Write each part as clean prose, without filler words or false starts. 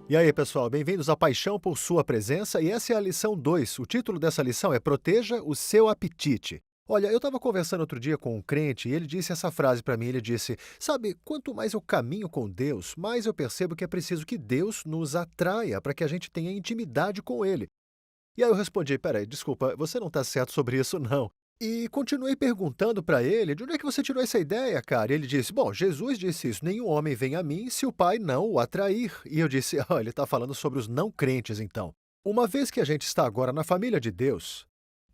E aí, pessoal, bem-vindos à Paixão por Sua Presença, e essa é a lição 2. O título dessa lição é Proteja o Seu Apetite. Olha, eu estava conversando outro dia com um crente e ele disse essa frase para mim, ele disse, sabe, quanto mais eu caminho com Deus, mais eu percebo que é preciso que Deus nos atraia para que a gente tenha intimidade com Ele. E aí eu respondi, peraí, desculpa, você não está certo sobre isso não. E continuei perguntando para ele, de onde é que você tirou essa ideia, cara? E ele disse, bom, Jesus disse isso, nenhum homem vem a mim se o Pai não o atrair. E eu disse, ó, ele está falando sobre os não crentes então. Uma vez que a gente está agora na família de Deus,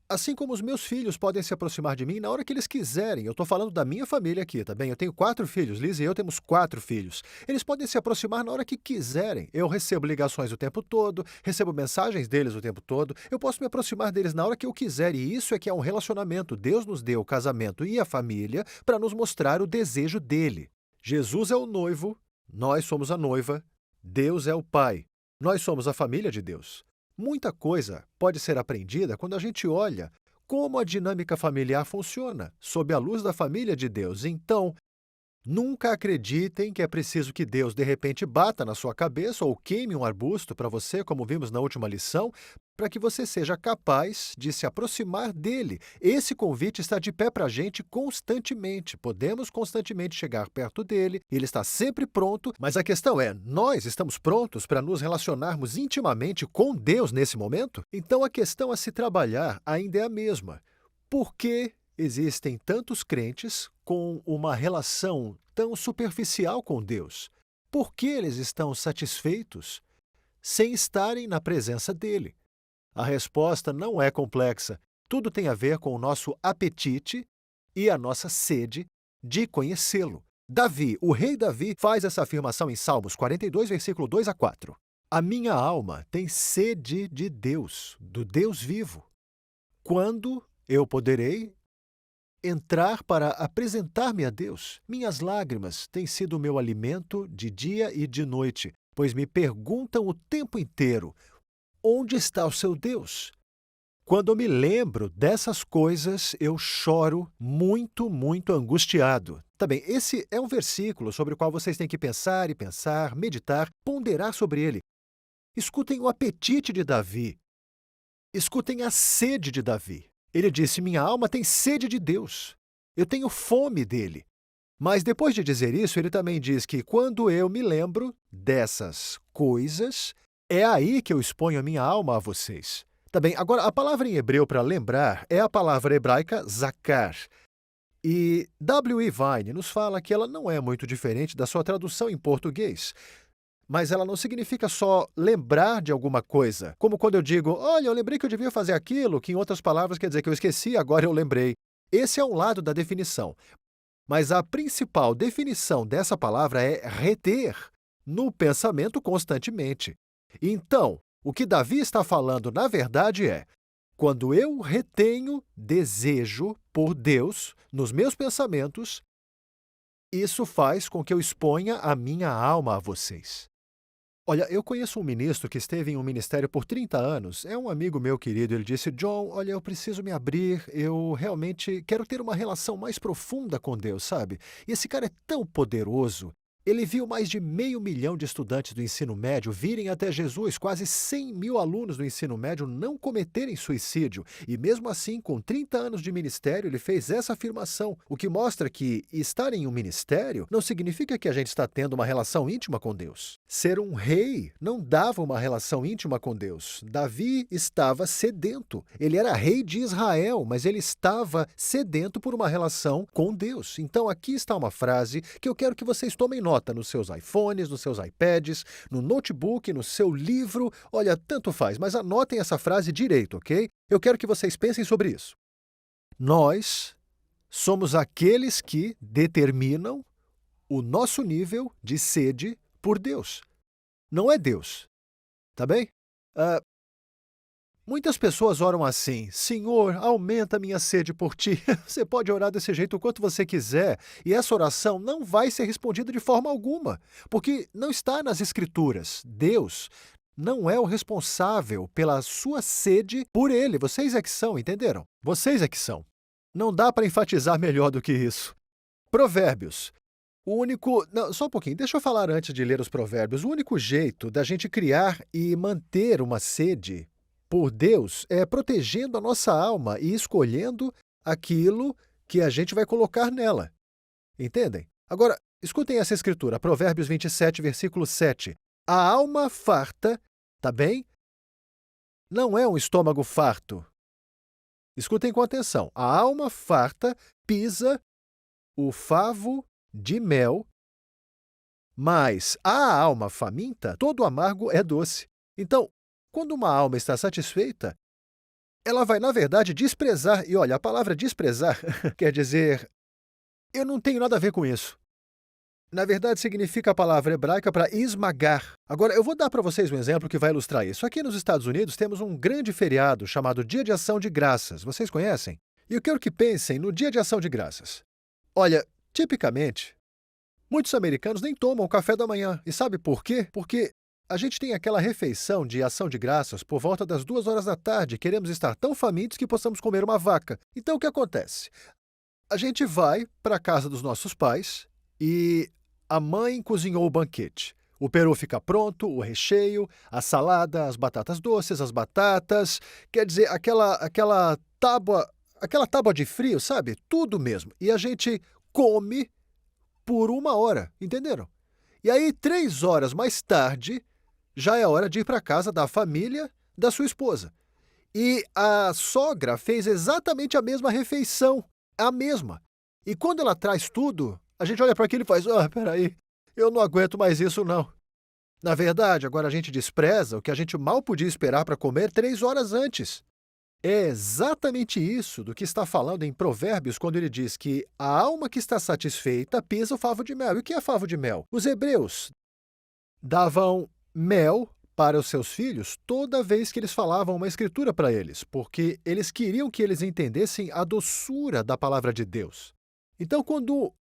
assim como os meus filhos podem se aproximar de mim na hora que eles quiserem. Eu estou falando da minha família aqui, tá bem? Eu tenho 4 filhos, Liz e eu temos 4 filhos. Eles podem se aproximar na hora que quiserem. Eu recebo ligações o tempo todo, recebo mensagens deles o tempo todo. Eu posso me aproximar deles na hora que eu quiser, e isso é que é um relacionamento. Deus nos deu o casamento e a família para nos mostrar o desejo dele. Jesus é o noivo, nós somos a noiva, Deus é o pai. Nós somos a família de Deus. Muita coisa pode ser aprendida quando a gente olha como a dinâmica familiar funciona, sob a luz da família de Deus. Então, nunca acreditem que é preciso que Deus de repente bata na sua cabeça ou queime um arbusto para você, como vimos na última lição, para que você seja capaz de se aproximar dele. Esse convite está de pé para a gente constantemente. Podemos constantemente chegar perto dele, ele está sempre pronto, mas a questão é, nós estamos prontos para nos relacionarmos intimamente com Deus nesse momento? Então a questão a se trabalhar ainda é a mesma. Por que existem tantos crentes com uma relação tão superficial com Deus? Por que eles estão satisfeitos sem estarem na presença dele? A resposta não é complexa. Tudo tem a ver com o nosso apetite e a nossa sede de conhecê-lo. Davi, o rei Davi, faz essa afirmação em Salmos 42, versículo 2 a 4. A minha alma tem sede de Deus, do Deus vivo. Quando eu poderei entrar para apresentar-me a Deus? Minhas lágrimas têm sido o meu alimento de dia e de noite, pois me perguntam o tempo inteiro, onde está o seu Deus? Quando eu me lembro dessas coisas, eu choro muito, muito angustiado. Tá bem, esse é um versículo sobre o qual vocês têm que pensar e pensar, meditar, ponderar sobre ele. Escutem o apetite de Davi. Escutem a sede de Davi. Ele disse, minha alma tem sede de Deus. Eu tenho fome dele. Mas depois de dizer isso, ele também diz que quando eu me lembro dessas coisas, é aí que eu exponho a minha alma a vocês. Tá bem, agora a palavra em hebreu para lembrar é a palavra hebraica zakar. E W.E. Vine nos fala que ela não é muito diferente da sua tradução em português. Mas ela não significa só lembrar de alguma coisa, como quando eu digo, olha, eu lembrei que eu devia fazer aquilo, que em outras palavras quer dizer que eu esqueci, agora eu lembrei. Esse é um lado da definição. Mas a principal definição dessa palavra é reter no pensamento constantemente. Então, o que Davi está falando, na verdade, é quando eu retenho desejo por Deus nos meus pensamentos, isso faz com que eu exponha a minha alma a vocês. Olha, eu conheço um ministro que esteve em um ministério por 30 anos. É um amigo meu querido. Ele disse, John, olha, eu preciso me abrir. Eu realmente quero ter uma relação mais profunda com Deus, sabe? E esse cara é tão poderoso. Ele viu mais de 500 mil de estudantes do ensino médio virem até Jesus, quase 100 mil alunos do ensino médio não cometerem suicídio. E mesmo assim, com 30 anos de ministério, ele fez essa afirmação, o que mostra que estar em um ministério não significa que a gente está tendo uma relação íntima com Deus. Ser um rei não dava uma relação íntima com Deus. Davi estava sedento. Ele era rei de Israel, mas ele estava sedento por uma relação com Deus. Então aqui está uma frase que eu quero que vocês tomem nota nos seus iPhones, nos seus iPads, no notebook, no seu livro. Olha, tanto faz, mas anotem essa frase direito, ok? Eu quero que vocês pensem sobre isso. Nós somos aqueles que determinam o nosso nível de sede por Deus. Não é Deus, tá bem? Muitas pessoas oram assim, Senhor, aumenta minha sede por ti. Você pode orar desse jeito o quanto você quiser, e essa oração não vai ser respondida de forma alguma, porque não está nas Escrituras. Deus não é o responsável pela sua sede por ele. Vocês é que são, entenderam? Vocês é que são. Não dá para enfatizar melhor do que isso. Provérbios O único. Não, só um pouquinho, deixa eu falar antes de ler os provérbios. O único jeito da gente criar e manter uma sede por Deus é protegendo a nossa alma e escolhendo aquilo que a gente vai colocar nela. Entendem? Agora, escutem essa escritura, Provérbios 27, versículo 7. A alma farta, tá bem? Não é um estômago farto. Escutem com atenção. A alma farta pisa o favo de mel, mas a alma faminta, todo amargo é doce. Então, quando uma alma está satisfeita, ela vai, na verdade, desprezar. E olha, a palavra desprezar quer dizer, eu não tenho nada a ver com isso. Na verdade, significa a palavra hebraica para esmagar. Agora, eu vou dar para vocês um exemplo que vai ilustrar isso. Aqui nos Estados Unidos temos um grande feriado chamado Dia de Ação de Graças. Vocês conhecem? E eu quero que pensem no Dia de Ação de Graças. Olha, tipicamente, muitos americanos nem tomam café da manhã. E sabe por quê? Porque a gente tem aquela refeição de ação de graças por volta das 2 horas da tarde. Queremos estar tão famintos que possamos comer uma vaca. Então, o que acontece? A gente vai para a casa dos nossos pais e a mãe cozinhou o banquete. O peru fica pronto, o recheio, a salada, as batatas doces, as batatas. Quer dizer, aquela tábua de frio, sabe? Tudo mesmo. E a gente come por 1 hora, entenderam? E aí, 3 horas mais tarde, já é hora de ir para casa da família da sua esposa. E a sogra fez exatamente a mesma refeição, a mesma. E quando ela traz tudo, a gente olha para aquilo e faz, peraí, eu não aguento mais isso não. Na verdade, agora a gente despreza o que a gente mal podia esperar para comer 3 horas antes. É exatamente isso do que está falando em Provérbios quando ele diz que a alma que está satisfeita pisa o favo de mel. E o que é favo de mel? Os hebreus davam mel para os seus filhos toda vez que eles falavam uma escritura para eles, porque eles queriam que eles entendessem a doçura da palavra de Deus. Então, quando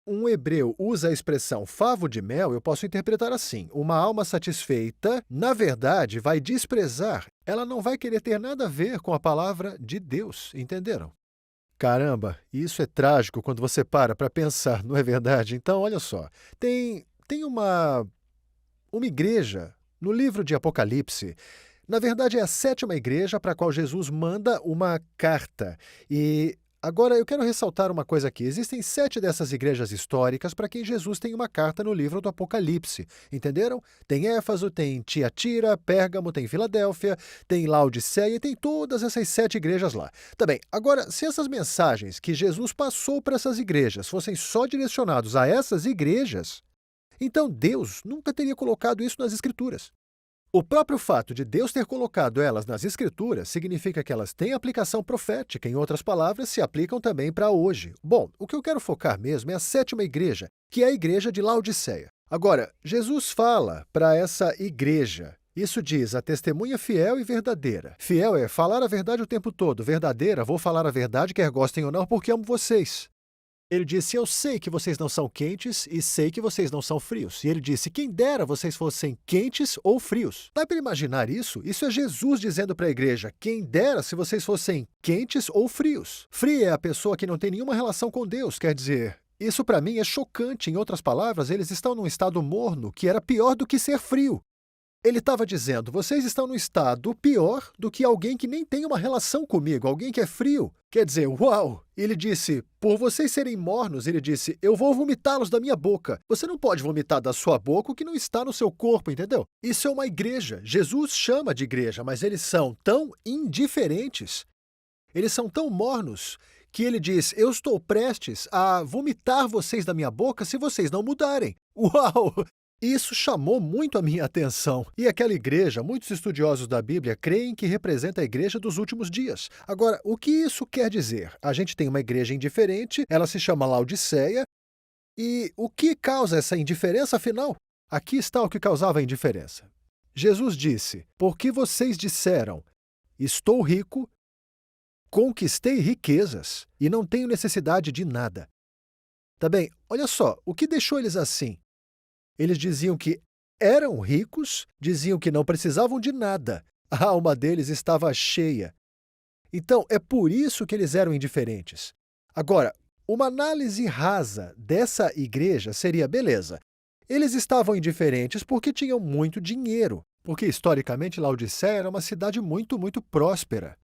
um hebreu usa a expressão favo de mel, eu posso interpretar assim: uma alma satisfeita, na verdade, vai desprezar, ela não vai querer ter nada a ver com a palavra de Deus, entenderam? Caramba, isso é trágico quando você para pensar, não é verdade? Então, olha só, tem uma igreja no livro de Apocalipse. Na verdade, é a 7ª igreja para a qual Jesus manda uma carta. E agora eu quero ressaltar uma coisa aqui. Existem 7 dessas igrejas históricas para quem Jesus tem uma carta no livro do Apocalipse. Entenderam? Tem Éfaso, tem Tiatira, Pérgamo, tem Filadélfia, tem Laodiceia e tem todas essas 7 igrejas lá. Tá bem, agora, se essas mensagens que Jesus passou para essas igrejas fossem só direcionados a essas igrejas, então Deus nunca teria colocado isso nas Escrituras. O próprio fato de Deus ter colocado elas nas Escrituras significa que elas têm aplicação profética, em outras palavras, se aplicam também para hoje. Bom, o que eu quero focar mesmo é a 7ª igreja, que é a igreja de Laodiceia. Agora, Jesus fala para essa igreja. Isso diz a testemunha fiel e verdadeira. Fiel é falar a verdade o tempo todo. Verdadeira, vou falar a verdade, quer gostem ou não, porque amo vocês. Ele disse, eu sei que vocês não são quentes e sei que vocês não são frios. E ele disse, quem dera vocês fossem quentes ou frios. Dá para imaginar isso? Isso é Jesus dizendo para a igreja, quem dera se vocês fossem quentes ou frios. Fria é a pessoa que não tem nenhuma relação com Deus, quer dizer, isso para mim é chocante. Em outras palavras, eles estão num estado morno, que era pior do que ser frio. Ele estava dizendo, vocês estão num estado pior do que alguém que nem tem uma relação comigo, alguém que é frio. Quer dizer, uau! Ele disse, por vocês serem mornos, ele disse, eu vou vomitá-los da minha boca. Você não pode vomitar da sua boca o que não está no seu corpo, entendeu? Isso é uma igreja. Jesus chama de igreja, mas eles são tão indiferentes, eles são tão mornos, que ele diz, eu estou prestes a vomitar vocês da minha boca se vocês não mudarem. Uau! Isso chamou muito a minha atenção. E aquela igreja, muitos estudiosos da Bíblia creem que representa a igreja dos últimos dias. Agora, o que isso quer dizer? A gente tem uma igreja indiferente, ela se chama Laodiceia, e o que causa essa indiferença afinal? Aqui está o que causava a indiferença. Jesus disse, porque vocês disseram, estou rico, conquistei riquezas e não tenho necessidade de nada. Tá bem, olha só, o que deixou eles assim? Eles diziam que eram ricos, diziam que não precisavam de nada. A alma deles estava cheia. Então, é por isso que eles eram indiferentes. Agora, uma análise rasa dessa igreja seria, beleza, eles estavam indiferentes porque tinham muito dinheiro, porque historicamente Laodiceia era uma cidade muito próspera.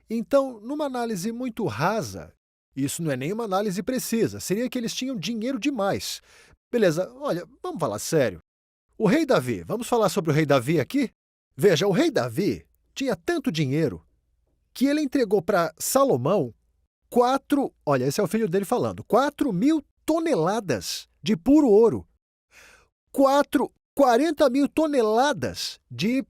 Então, numa análise muito rasa, isso não é nem uma análise precisa, seria que eles tinham dinheiro demais. Beleza, olha, vamos falar sério. O rei Davi, vamos falar sobre o rei Davi aqui? Veja, o rei Davi tinha tanto dinheiro que ele entregou para Salomão olha, esse é o filho dele falando, 4.000 toneladas de puro ouro. 40.000 toneladas de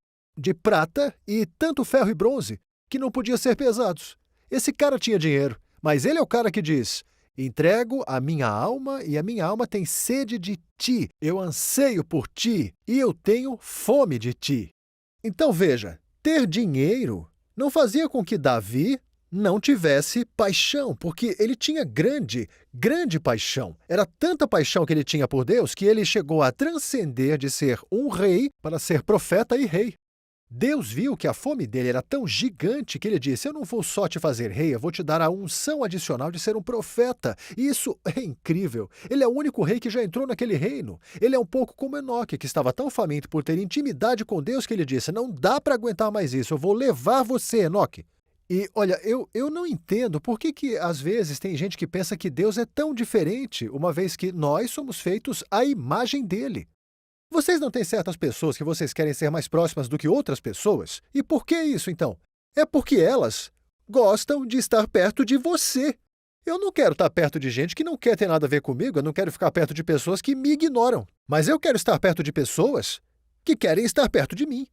prata e tanto ferro e bronze que não podiam ser pesados. Esse cara tinha dinheiro, mas ele é o cara que diz: entrego a minha alma e a minha alma tem sede de ti. Eu anseio por ti e eu tenho fome de ti. Então veja, ter dinheiro não fazia com que Davi não tivesse paixão, porque ele tinha grande paixão. Era tanta paixão que ele tinha por Deus que ele chegou a transcender de ser um rei para ser profeta e rei. Deus viu que a fome dele era tão gigante que ele disse: eu não vou só te fazer rei, eu vou te dar a unção adicional de ser um profeta. E isso é incrível. Ele é o único rei que já entrou naquele reino. Ele é um pouco como Enoque, que estava tão faminto por ter intimidade com Deus que ele disse: não dá para aguentar mais isso, eu vou levar você, Enoque. E, olha, eu não entendo por que às vezes tem gente que pensa que Deus é tão diferente, uma vez que nós somos feitos à imagem dele. Vocês não têm certas pessoas que vocês querem ser mais próximas do que outras pessoas? E por que isso, então? É porque elas gostam de estar perto de você. Eu não quero estar perto de gente que não quer ter nada a ver comigo, eu não quero ficar perto de pessoas que me ignoram. Mas eu quero estar perto de pessoas que querem estar perto de mim.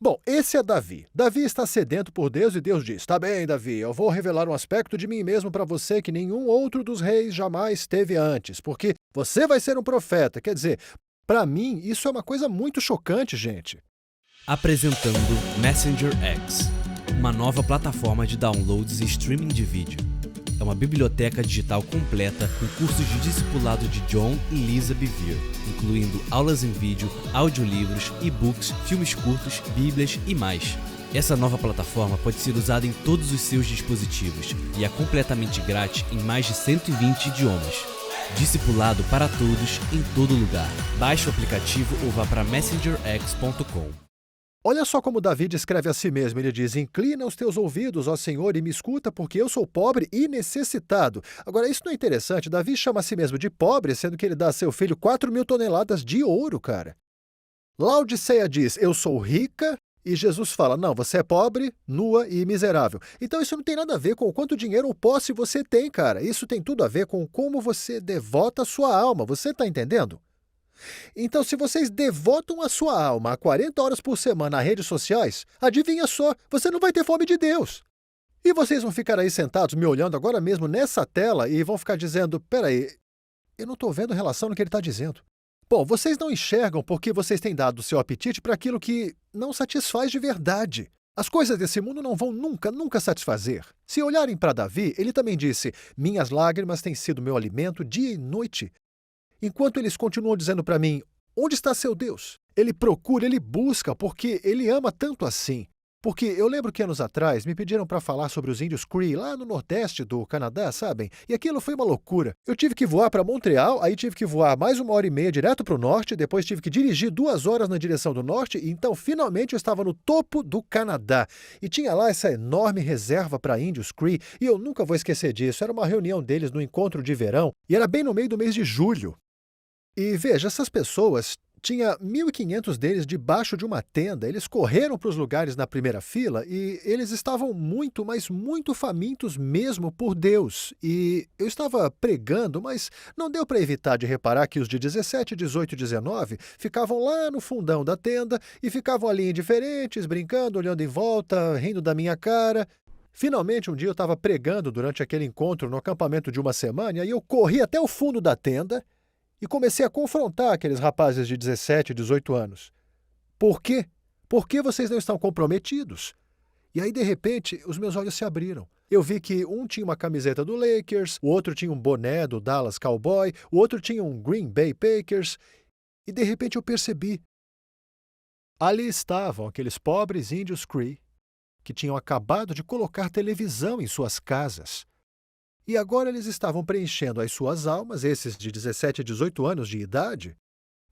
Bom, esse é Davi. Davi está sedento por Deus e Deus diz: tá bem, Davi, eu vou revelar um aspecto de mim mesmo para você que nenhum outro dos reis jamais teve antes, porque você vai ser um profeta. Quer dizer, para mim, isso é uma coisa muito chocante, gente. Apresentando Messenger X, uma nova plataforma de downloads e streaming de vídeo. É uma biblioteca digital completa com cursos de discipulado de John e Lisa Bevere, incluindo aulas em vídeo, audiolivros, e-books, filmes curtos, bíblias e mais. Essa nova plataforma pode ser usada em todos os seus dispositivos e é completamente grátis em mais de 120 idiomas. Discipulado para todos, em todo lugar. Baixe o aplicativo ou vá para messengerx.com. Olha só como Davi descreve a si mesmo. Ele diz: inclina os teus ouvidos, ó Senhor, e me escuta, porque eu sou pobre e necessitado. Agora, isso não é interessante? Davi chama a si mesmo de pobre, sendo que ele dá a seu filho 4.000 toneladas de ouro, cara. Laodiceia diz: eu sou rica, e Jesus fala: não, você é pobre, nua e miserável. Então isso não tem nada a ver com o quanto dinheiro ou posse você tem, cara. Isso tem tudo a ver com como você devota a sua alma. Você está entendendo? Então, se vocês devotam a sua alma a 40 horas por semana a redes sociais, adivinha só, você não vai ter fome de Deus. E vocês vão ficar aí sentados me olhando agora mesmo nessa tela e vão ficar dizendo: peraí, eu não estou vendo relação no que ele está dizendo. Bom, vocês não enxergam porque vocês têm dado o seu apetite para aquilo que não satisfaz de verdade. As coisas desse mundo não vão nunca satisfazer. Se olharem para Davi, ele também disse: minhas lágrimas têm sido meu alimento dia e noite. Enquanto eles continuam dizendo para mim: onde está seu Deus? Ele procura, ele busca, porque ele ama tanto assim. Porque eu lembro que anos atrás me pediram para falar sobre os índios Cree lá no nordeste do Canadá, sabem? E aquilo foi uma loucura. Eu tive que voar para Montreal, aí tive que voar mais 1h30 direto para o norte, depois tive que dirigir 2 horas na direção do norte, e então finalmente eu estava no topo do Canadá. E tinha lá essa enorme reserva para índios Cree, e eu nunca vou esquecer disso. Era uma reunião deles no encontro de verão, e era bem no meio do mês de julho. E veja, essas pessoas, tinha 1.500 deles debaixo de uma tenda. Eles correram para os lugares na primeira fila e eles estavam muito, mas muito famintos mesmo por Deus. E eu estava pregando, mas não deu para evitar de reparar que os de 17, 18 e 19 ficavam lá no fundão da tenda e ficavam ali indiferentes, brincando, olhando em volta, rindo da minha cara. Finalmente, um dia eu estava pregando durante aquele encontro no acampamento de uma semana e eu corri até o fundo da tenda e comecei a confrontar aqueles rapazes de 17, 18 anos. Por quê? Por que vocês não estão comprometidos? E aí, de repente, os meus olhos se abriram. Eu vi que um tinha uma camiseta do Lakers, o outro tinha um boné do Dallas Cowboy, o outro tinha um Green Bay Packers. E, de repente, eu percebi. Ali estavam aqueles pobres índios Cree, que tinham acabado de colocar televisão em suas casas. E agora eles estavam preenchendo as suas almas, esses de 17 a 18 anos de idade,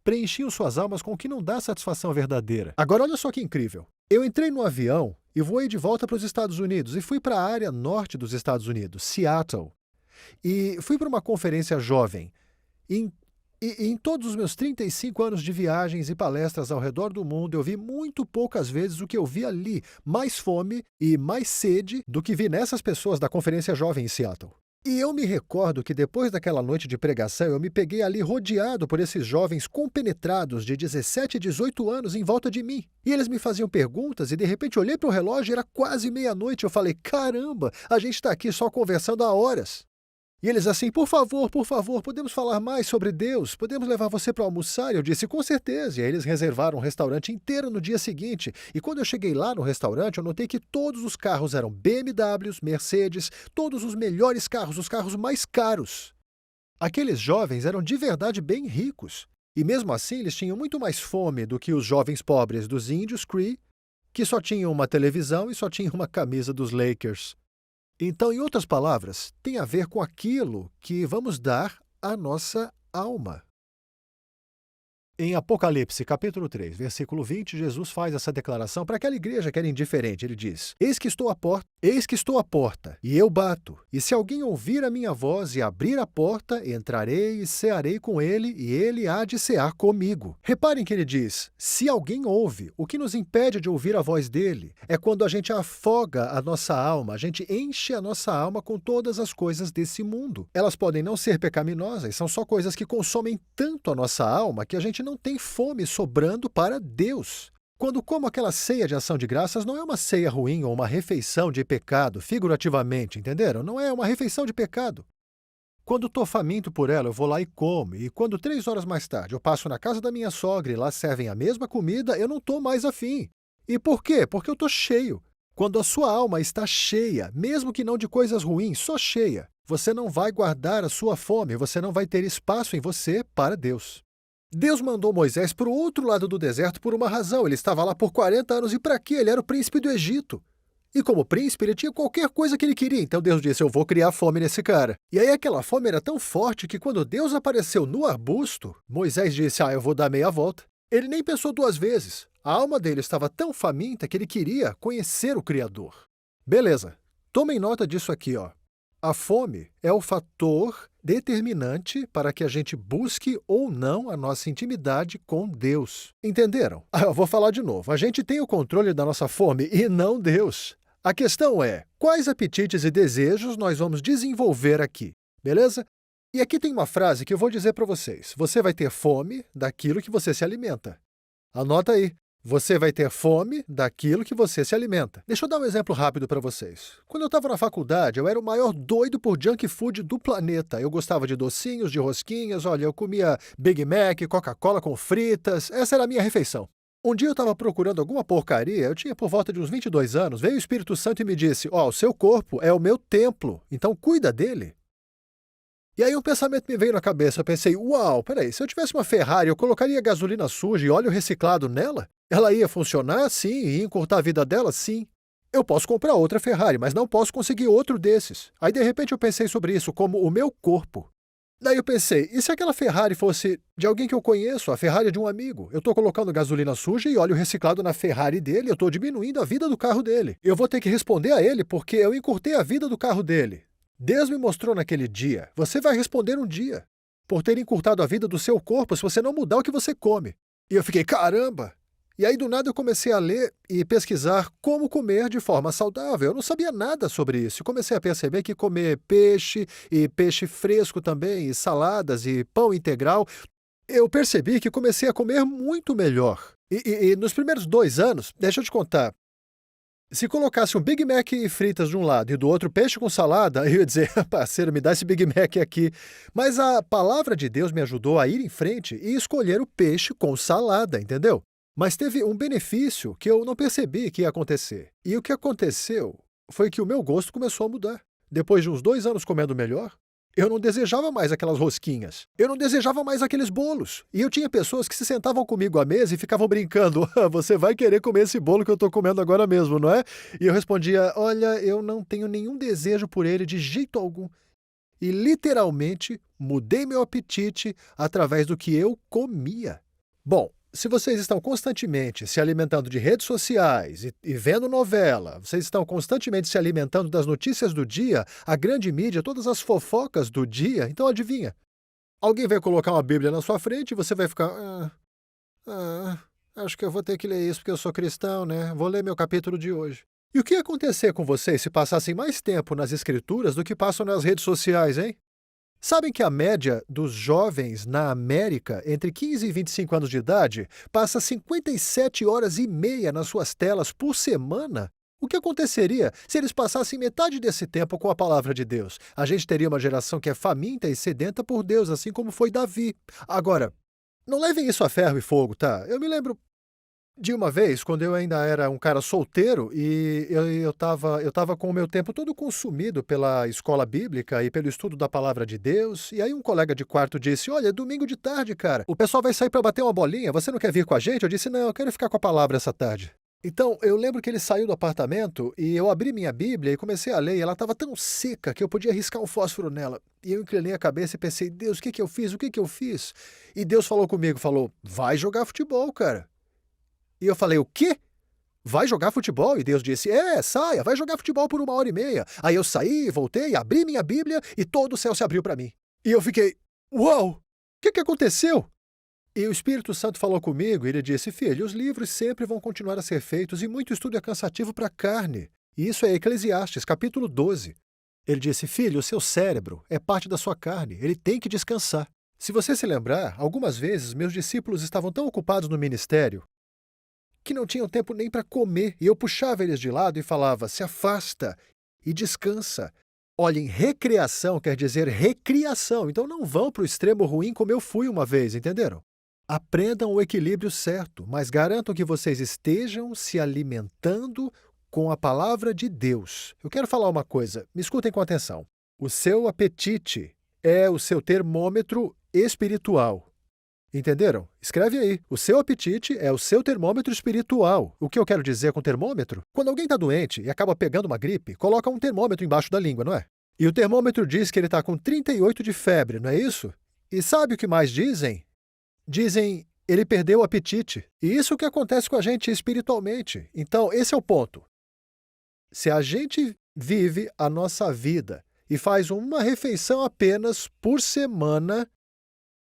preenchiam suas almas com o que não dá satisfação verdadeira. Agora olha só que incrível. Eu entrei no avião e voei de volta para os Estados Unidos e fui para a área norte dos Estados Unidos, Seattle. E fui para uma conferência jovem. Em todos os meus 35 anos de viagens e palestras ao redor do mundo, eu vi muito poucas vezes o que eu vi ali, mais fome e mais sede do que vi nessas pessoas da conferência jovem em Seattle. E eu me recordo que depois daquela noite de pregação, eu me peguei ali rodeado por esses jovens compenetrados de 17 e 18 anos em volta de mim. E eles me faziam perguntas e de repente olhei para o relógio e era quase meia-noite. Eu falei, caramba, a gente está aqui só conversando há horas. E eles assim, por favor, podemos falar mais sobre Deus? Podemos levar você para almoçar? Eu disse, com certeza. E aí eles reservaram um restaurante inteiro no dia seguinte. E quando eu cheguei lá no restaurante, eu notei que todos os carros eram BMWs, Mercedes, todos os melhores carros, os carros mais caros. Aqueles jovens eram de verdade bem ricos. E mesmo assim, eles tinham muito mais fome do que os jovens pobres dos índios Cree, que só tinham uma televisão e só tinham uma camisa dos Lakers. Então, em outras palavras, tem a ver com aquilo que vamos dar à nossa alma. Em Apocalipse, capítulo 3, versículo 20, Jesus faz essa declaração para aquela igreja que era indiferente. Ele diz, eis que estou à porta, e eu bato. E se alguém ouvir a minha voz e abrir a porta, entrarei e cearei com ele, e ele há de cear comigo. Reparem que ele diz, se alguém ouve, o que nos impede de ouvir a voz dele é quando a gente afoga a nossa alma, a gente enche a nossa alma com todas as coisas desse mundo. Elas podem não ser pecaminosas, são só coisas que consomem tanto a nossa alma que a gente não tem fome sobrando para Deus. Quando como aquela ceia de ação de graças, não é uma ceia ruim ou uma refeição de pecado, figurativamente, entenderam? Não é uma refeição de pecado. Quando estou faminto por ela, eu vou lá e como. E quando 3 horas mais tarde eu passo na casa da minha sogra e lá servem a mesma comida, eu não estou mais afim. E por quê? Porque eu estou cheio. Quando a sua alma está cheia, mesmo que não de coisas ruins, só cheia, você não vai guardar a sua fome, você não vai ter espaço em você para Deus. Deus mandou Moisés para o outro lado do deserto por uma razão. Ele estava lá por 40 anos e para quê? Ele era o príncipe do Egito. E como príncipe, ele tinha qualquer coisa que ele queria. Então Deus disse, eu vou criar fome nesse cara. E aí aquela fome era tão forte que quando Deus apareceu no arbusto, Moisés disse, eu vou dar meia volta. Ele nem pensou 2 vezes. A alma dele estava tão faminta que ele queria conhecer o Criador. Beleza. Tomem nota disso aqui, ó. A fome é o fator determinante para que a gente busque ou não a nossa intimidade com Deus. Entenderam? Eu vou falar de novo. A gente tem o controle da nossa fome e não Deus. A questão é, quais apetites e desejos nós vamos desenvolver aqui? Beleza? E aqui tem uma frase que eu vou dizer para vocês. Você vai ter fome daquilo que você se alimenta. Anota aí. Você vai ter fome daquilo que você se alimenta. Deixa eu dar um exemplo rápido para vocês. Quando eu estava na faculdade, eu era o maior doido por junk food do planeta. Eu gostava de docinhos, de rosquinhas, olha, eu comia Big Mac, Coca-Cola com fritas, essa era a minha refeição. Um dia eu estava procurando alguma porcaria, eu tinha por volta de uns 22 anos, veio o Espírito Santo e me disse, o seu corpo é o meu templo, então cuida dele. E aí um pensamento me veio na cabeça, eu pensei, uau, peraí, se eu tivesse uma Ferrari, eu colocaria gasolina suja e óleo reciclado nela? Ela ia funcionar? Sim. Ia encurtar a vida dela? Sim. Eu posso comprar outra Ferrari, mas não posso conseguir outro desses. Aí, de repente, eu pensei sobre isso como o meu corpo. Daí eu pensei, e se aquela Ferrari fosse de alguém que eu conheço, a Ferrari de um amigo? Eu estou colocando gasolina suja e óleo reciclado na Ferrari dele, eu estou diminuindo a vida do carro dele. Eu vou ter que responder a ele porque eu encurtei a vida do carro dele. Deus me mostrou naquele dia, você vai responder um dia, por ter encurtado a vida do seu corpo se você não mudar o que você come. E eu fiquei, caramba! E aí, do nada, eu comecei a ler e pesquisar como comer de forma saudável. Eu não sabia nada sobre isso. Comecei a perceber que comer peixe, e peixe fresco também, e saladas, e pão integral, eu percebi que comecei a comer muito melhor. E nos primeiros 2 anos, deixa eu te contar, se colocasse um Big Mac e fritas de um lado e do outro peixe com salada, eu ia dizer, parceiro, me dá esse Big Mac aqui. Mas a palavra de Deus me ajudou a ir em frente e escolher o peixe com salada, entendeu? Mas teve um benefício que eu não percebi que ia acontecer. E o que aconteceu foi que o meu gosto começou a mudar. Depois de uns 2 anos comendo melhor, eu não desejava mais aquelas rosquinhas. Eu não desejava mais aqueles bolos. E eu tinha pessoas que se sentavam comigo à mesa e ficavam brincando. Você vai querer comer esse bolo que eu estou comendo agora mesmo, não é? E eu respondia, olha, eu não tenho nenhum desejo por ele de jeito algum. e literalmente mudei meu apetite através do que eu comia. Bom, se vocês estão constantemente se alimentando de redes sociais e vendo novela, vocês estão constantemente se alimentando das notícias do dia, a grande mídia, todas as fofocas do dia, então adivinha? Alguém vai colocar uma Bíblia na sua frente e você vai ficar... acho que eu vou ter que ler isso porque eu sou cristão, né? Vou ler meu capítulo de hoje. E o que ia acontecer com vocês se passassem mais tempo nas Escrituras do que passam nas redes sociais, hein? Sabem que a média dos jovens na América, entre 15 e 25 anos de idade, passa 57 horas e meia nas suas telas por semana? O que aconteceria se eles passassem metade desse tempo com a palavra de Deus? A gente teria uma geração que é faminta e sedenta por Deus, assim como foi Davi. Agora, não levem isso a ferro e fogo, tá? Eu me lembro de uma vez, quando eu ainda era um cara solteiro e eu tava com o meu tempo todo consumido pela escola bíblica e pelo estudo da palavra de Deus, e aí um colega de quarto disse, olha, é domingo de tarde, cara, o pessoal vai sair para bater uma bolinha, você não quer vir com a gente? Eu disse, não, eu quero ficar com a palavra essa tarde. Então, eu lembro que ele saiu do apartamento e eu abri minha Bíblia e comecei a ler, e ela estava tão seca que eu podia riscar um fósforo nela. E eu inclinei a cabeça e pensei, Deus, o que eu fiz? O que eu fiz? E Deus falou comigo, falou, vai jogar futebol, cara. E eu falei, o quê? Vai jogar futebol? E Deus disse, saia, vai jogar futebol por 1h30. Aí eu saí, voltei, abri minha Bíblia e todo o céu se abriu para mim. E eu fiquei, uau, o que aconteceu? E o Espírito Santo falou comigo e ele disse, filho, os livros sempre vão continuar a ser feitos e muito estudo é cansativo para a carne. E isso é Eclesiastes, capítulo 12. Ele disse, filho, o seu cérebro é parte da sua carne, ele tem que descansar. Se você se lembrar, algumas vezes meus discípulos estavam tão ocupados no ministério que não tinham tempo nem para comer, e eu puxava eles de lado e falava, se afasta e descansa. Olhem, recreação quer dizer recriação, então não vão para o extremo ruim como eu fui uma vez, entenderam? Aprendam o equilíbrio certo, mas garantam que vocês estejam se alimentando com a palavra de Deus. Eu quero falar uma coisa, me escutem com atenção. O seu apetite é o seu termômetro espiritual. Entenderam? Escreve aí. O seu apetite é o seu termômetro espiritual. O que eu quero dizer com termômetro? Quando alguém está doente e acaba pegando uma gripe, coloca um termômetro embaixo da língua, não é? E o termômetro diz que ele está com 38 de febre, não é isso? E sabe o que mais dizem? Dizem, ele perdeu o apetite. E isso é o que acontece com a gente espiritualmente. Então, esse é o ponto. Se a gente vive a nossa vida e faz uma refeição apenas por semana,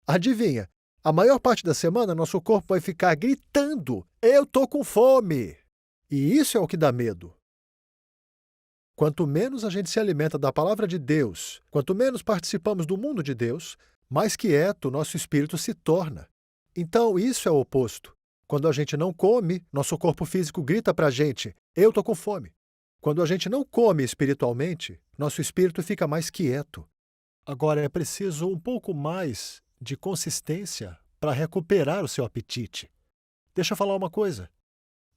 adivinha? A maior parte da semana, nosso corpo vai ficar gritando, eu tô com fome. E isso é o que dá medo. Quanto menos a gente se alimenta da palavra de Deus, quanto menos participamos do mundo de Deus, mais quieto nosso espírito se torna. Então, isso é o oposto. Quando a gente não come, nosso corpo físico grita pra gente, eu tô com fome. Quando a gente não come espiritualmente, nosso espírito fica mais quieto. Agora, é preciso um pouco mais de consistência para recuperar o seu apetite. Deixa eu falar uma coisa.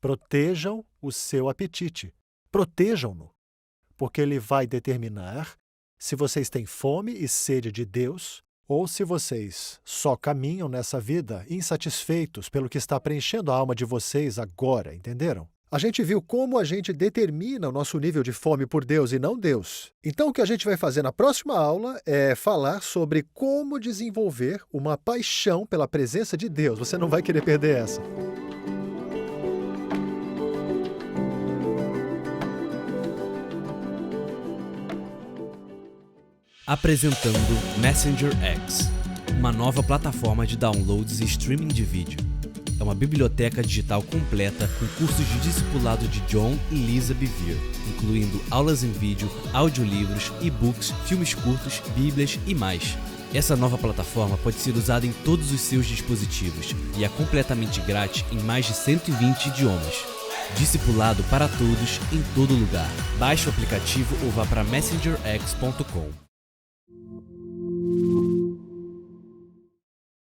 Protejam o seu apetite. Protejam-no. Porque ele vai determinar se vocês têm fome e sede de Deus ou se vocês só caminham nessa vida insatisfeitos pelo que está preenchendo a alma de vocês agora, entenderam? A gente viu como a gente determina o nosso nível de fome por Deus e não Deus. Então, o que a gente vai fazer na próxima aula é falar sobre como desenvolver uma paixão pela presença de Deus. Você não vai querer perder essa. Apresentando Messenger X, uma nova plataforma de downloads e streaming de vídeo. É uma biblioteca digital completa com cursos de discipulado de John e Lisa Bevere, incluindo aulas em vídeo, audiolivros, e-books, filmes curtos, bíblias e mais. Essa nova plataforma pode ser usada em todos os seus dispositivos e é completamente grátis em mais de 120 idiomas. Discipulado para todos, em todo lugar. Baixe o aplicativo ou vá para messengerx.com.